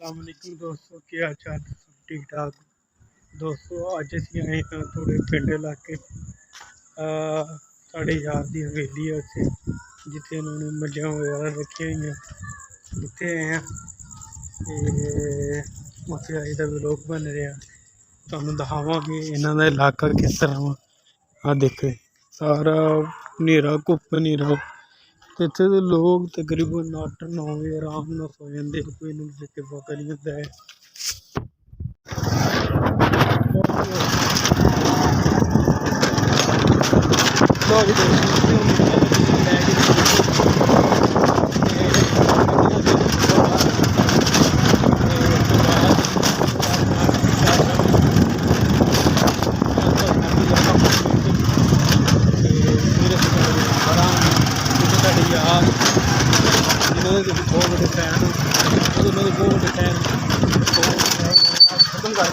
अस्सलामुअलैकुम दोस्तों, क्या हाल चाल? ठीक ठाक दोस्तों। अज असीं आए हैं थोड़े पिंड इलाके साढ़े यार की हवेली है उत्थे जिथे उन्होंने मझां वगैरह रखी हुई उत्थे आए हैं। उत्थे अज का व्लॉग बन रहा, तुहानूं दिखावांगे इन्हां दा इलाका किस तरह वा। आ देखो सारा न्हेरा घुप न्हेरा, इत्थे दे लोग तकरीबन 8-9 बजे आराम नाल सो जांदे, कोई इन्हां नूं फिकर फाकर नहीं हुंदा है। यार जिन्होंने बहुत बड़े फैन उन्होंने बहुत बड़े फैन खत्म कर